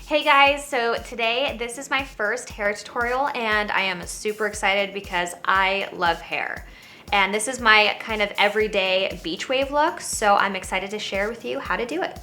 Hey guys, so today this is my first hair tutorial and I am super excited because I love hair. And this is my kind of everyday beach wave look, so I'm excited to share with you how to do it.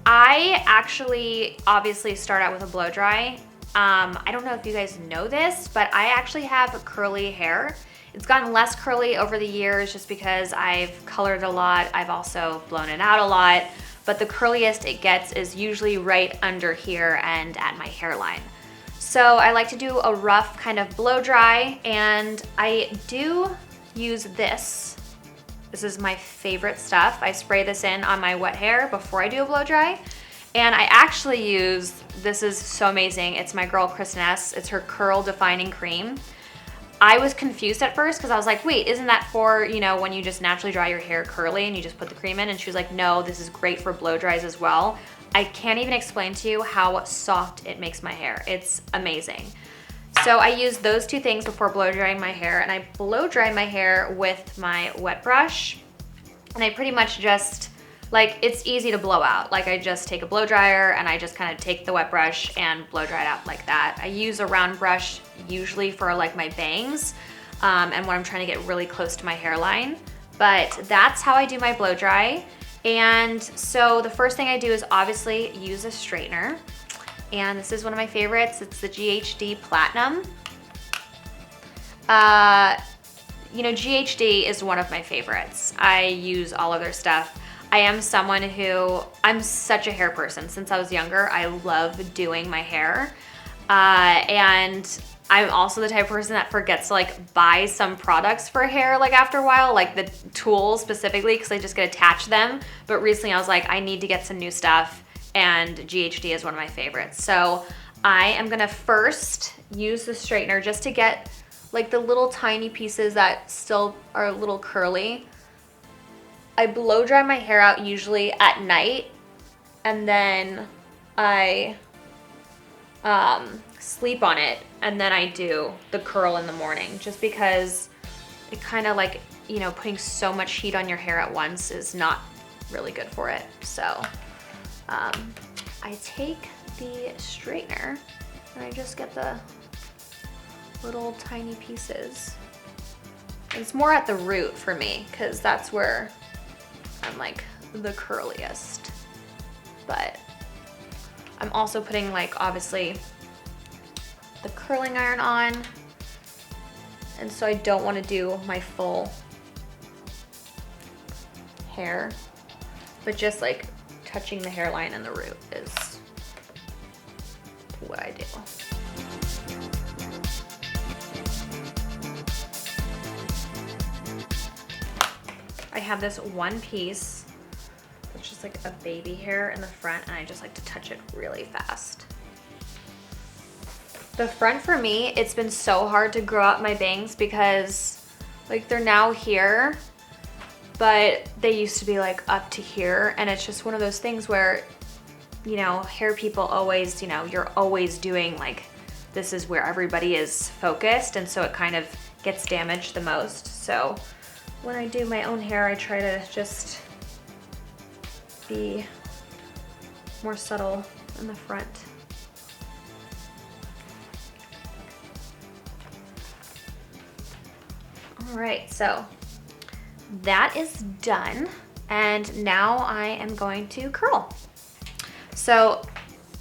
I actually obviously start out with a blow dry. I don't know if you guys know this, but I actually have curly hair. It's gotten less curly over the years just because I've colored a lot. I've also blown it out a lot. But the curliest it gets is usually right under here and at my hairline. So I like to do a rough kind of blow dry, and I do use this. This is my favorite stuff. I spray this in on my wet hair before I do a blow dry. And I actually use, this is so amazing. It's my girl Kristen S. It's her curl defining cream. I was confused at first because I was like, wait, isn't that for, when you just naturally dry your hair curly and you just put the cream in? And she was like, no, this is great for blow dries as well. I can't even explain to you how soft it makes my hair. It's amazing. So I use those two things before blow drying my hair, and I blow dry my hair with my wet brush. And I pretty much just, it's easy to blow out. I just take a blow dryer and I just kind of take the wet brush and blow dry it out like that. I use a round brush usually for my bangs and when I'm trying to get really close to my hairline. But that's how I do my blow dry. And so the first thing I do is obviously use a straightener. And this is one of my favorites. It's the GHD Platinum. GHD is one of my favorites. I use all of their stuff. I am someone I'm such a hair person. Since I was younger, I love doing my hair. And I'm also the type of person that forgets to buy some products for hair after a while, the tools specifically, because I just get attached to them. But recently I was like, I need to get some new stuff, and GHD is one of my favorites. So I am gonna first use the straightener just to get the little tiny pieces that still are a little curly. I blow dry my hair out usually at night, and then I sleep on it, and then I do the curl in the morning, just because it kind of putting so much heat on your hair at once is not really good for it. So I take the straightener and I just get the little tiny pieces. It's more at the root for me because that's where I'm the curliest. But I'm also putting obviously the curling iron on, and so I don't want to do my full hair, but just touching the hairline and the root is what I do. I have this one piece, which is a baby hair in the front, and I just like to touch it really fast. The front for me, it's been so hard to grow out my bangs because they're now here, but they used to be up to here, and it's just one of those things where, hair people always, you're always doing this is where everybody is focused, and so it kind of gets damaged the most. So when I do my own hair, I try to just be more subtle in the front. All right, so that is done, and now I am going to curl. So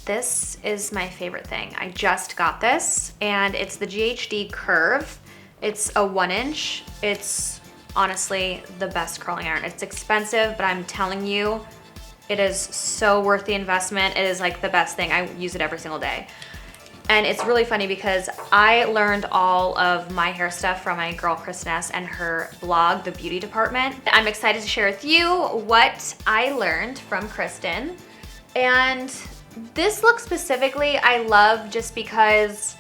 this is my favorite thing. I just got this, and it's the GHD Curve. It's a 1-inch. It's honestly the best curling iron. It's expensive, but I'm telling you, it is so worth the investment. It is the best thing. I use it every single day. And it's really funny because I learned all of my hair stuff from my girl Kristen S. and her blog, The Beauty Department. I'm excited to share with you what I learned from Kristen. And this look specifically, I love just because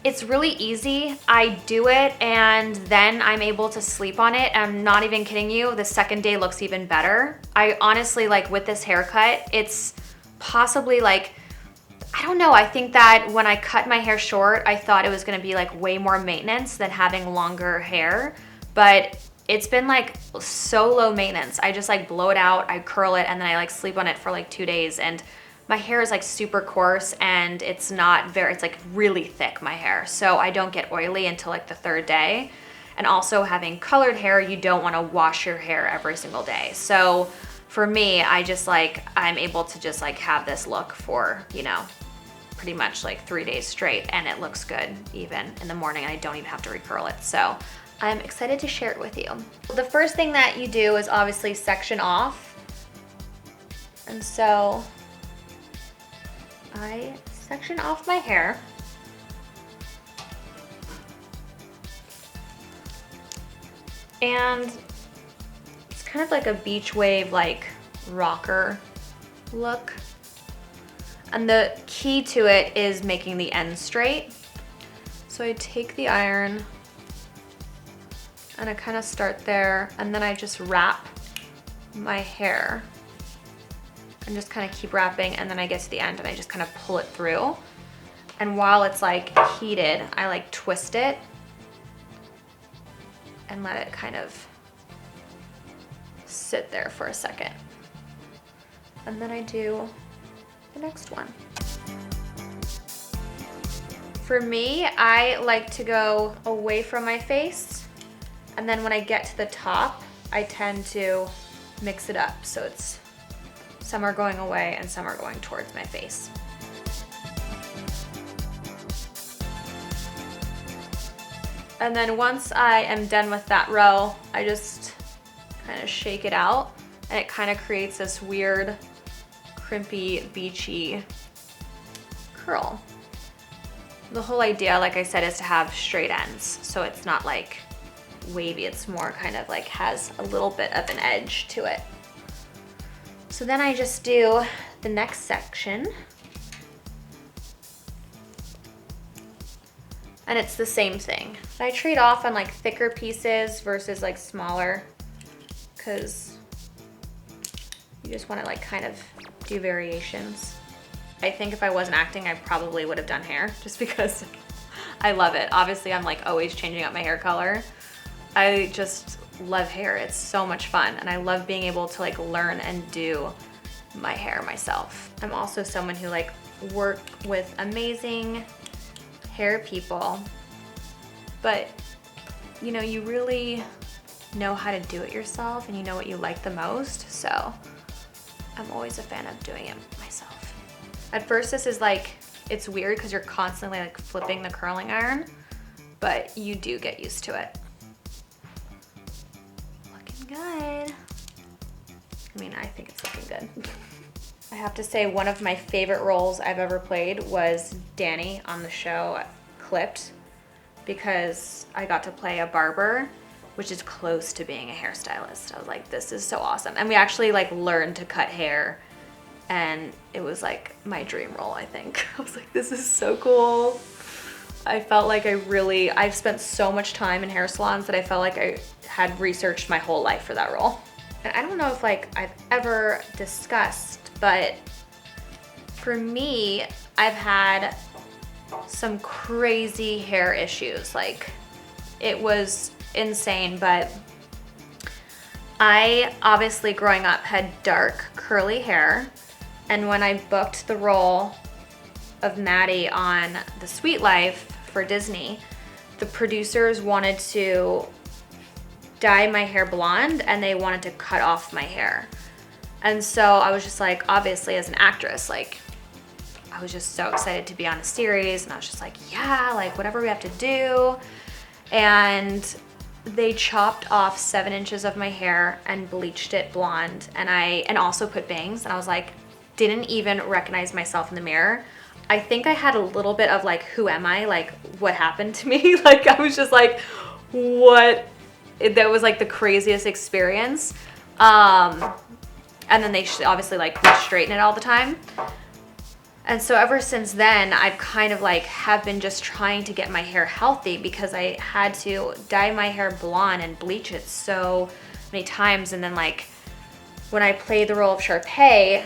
it's really easy. I do it and then I'm able to sleep on it. I'm not even kidding you. The second day looks even better. I honestly, with this haircut, it's possibly I don't know. I think that when I cut my hair short, I thought it was gonna be way more maintenance than having longer hair, but it's been like so low maintenance. I just like blow it out, I curl it, and then I like sleep on it for like 2 days. And my hair is like super coarse and it's not very, it's like really thick, my hair. So I don't get oily until like the 3rd day. And also having colored hair, you don't want to wash your hair every single day. So for me, I just like, I'm able to just like have this look for, you know, pretty much like 3 days straight, and it looks good even in the morning, and I don't even have to recurl it. So I'm excited to share it with you. The first thing that you do is obviously section off. And so I section off my hair. And it's kind of like a beach wave, like rocker look. And the key to it is making the ends straight. So I take the iron and I kind of start there, and then I just wrap my hair and just kind of keep wrapping, and then I get to the end and I just kind of pull it through. And while it's like heated, I like twist it and let it kind of sit there for a second. And then I do the next one. For me, I like to go away from my face, and then when I get to the top, I tend to mix it up. So it's some are going away and some are going towards my face. And then once I am done with that row, I just kind of shake it out, and it kind of creates this weird, crimpy, beachy curl. The whole idea, like I said, is to have straight ends. So it's not like wavy, it's more kind of like has a little bit of an edge to it. So then I just do the next section. And it's the same thing. I trade off on like thicker pieces versus like smaller, because you just want to like kind of do variations. I think if I wasn't acting, I probably would have done hair, just because I love it. Obviously, I'm like always changing up my hair color. I just love hair. It's so much fun, and I love being able to like learn and do my hair myself. I'm also someone who like work with amazing hair people, but you know, you really know how to do it yourself, and you know what you like the most. So I'm always a fan of doing it myself. At first, this is like, it's weird because you're constantly like flipping the curling iron, but you do get used to it. Looking good. I mean, I think it's looking good. I have to say, one of my favorite roles I've ever played was Danny on the show Clipped, because I got to play a barber, which is close to being a hairstylist. I was like, this is so awesome. And we actually like learned to cut hair, and it was like my dream role, I think. I was like, this is so cool. I felt like I've spent so much time in hair salons that I felt like I had researched my whole life for that role. And I don't know if like I've ever discussed, but for me, I've had some crazy hair issues. Like, it was insane, but I obviously growing up had dark curly hair. And when I booked the role of Maddie on The Sweet Life for Disney, the producers wanted to dye my hair blonde, and they wanted to cut off my hair. And so I was just like, obviously as an actress, like I was just so excited to be on a series, and I was just like, yeah, like whatever we have to do. And they chopped off 7 inches of my hair and bleached it blonde, and also put bangs, and I was like, didn't even recognize myself in the mirror. I think I had a little bit of like, who am I? Like, what happened to me? Like, I was just like, what? That was like the craziest experience. And then they obviously like would straighten it all the time. And so ever since then, I've kind of like have been just trying to get my hair healthy, because I had to dye my hair blonde and bleach it so many times. And then like when I played the role of Sharpay,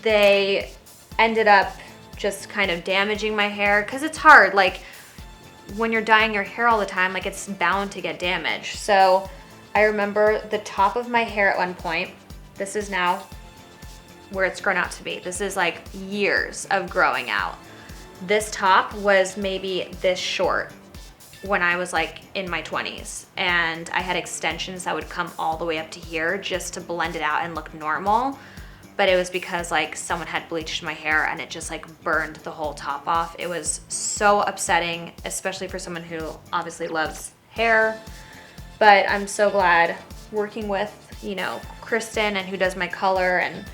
they ended up just kind of damaging my hair, because it's hard. Like when you're dyeing your hair all the time, like it's bound to get damaged. So I remember the top of my hair at one point, this is now where it's grown out to be. This is like years of growing out. This top was maybe this short when I was like in my 20s, and I had extensions that would come all the way up to here just to blend it out and look normal. But it was because like someone had bleached my hair and it just like burned the whole top off. It was so upsetting, especially for someone who obviously loves hair. But I'm so glad working with, you know, Kristen, and who does my color, and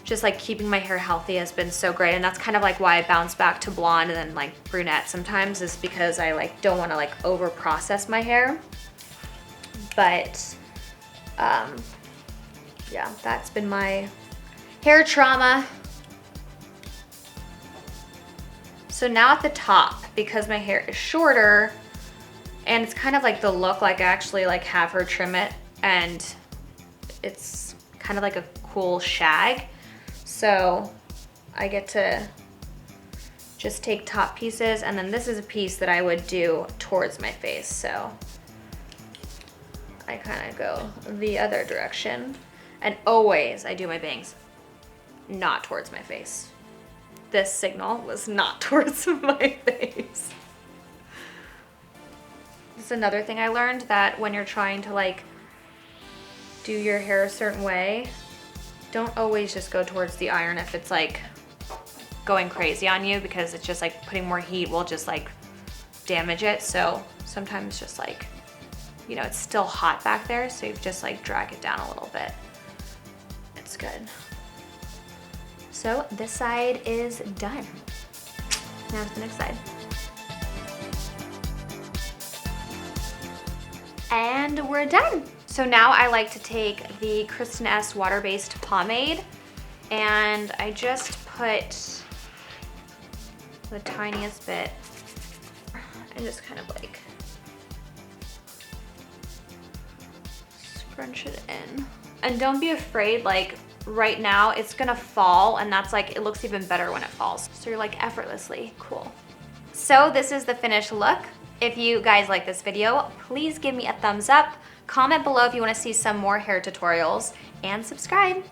just like keeping my hair healthy has been so great. And that's kind of like why I bounce back to blonde and then like brunette sometimes, is because I like don't want to like over process my hair. But yeah, that's been my hair trauma. So now at the top, because my hair is shorter and it's kind of like the look, like I actually like have her trim it and it's kind of like a cool shag. So I get to just take top pieces, and then this is a piece that I would do towards my face. So I kind of go the other direction, and always I do my bangs not towards my face. This signal was not towards my face. This is another thing I learned, that when you're trying to like do your hair a certain way, don't always just go towards the iron if it's like going crazy on you, because it's just like putting more heat will just like damage it. So sometimes just like, you know, it's still hot back there, so you just like drag it down a little bit. It's good. So this side is done. Now to the next side. And we're done. So now I like to take the Kristen S water-based pomade, and I just put the tiniest bit and just kind of like scrunch it in. And don't be afraid, like right now it's gonna fall, and that's like, it looks even better when it falls. So you're like effortlessly cool. So this is the finished look. If you guys like this video, please give me a thumbs up. Comment below if you want to see some more hair tutorials, and subscribe.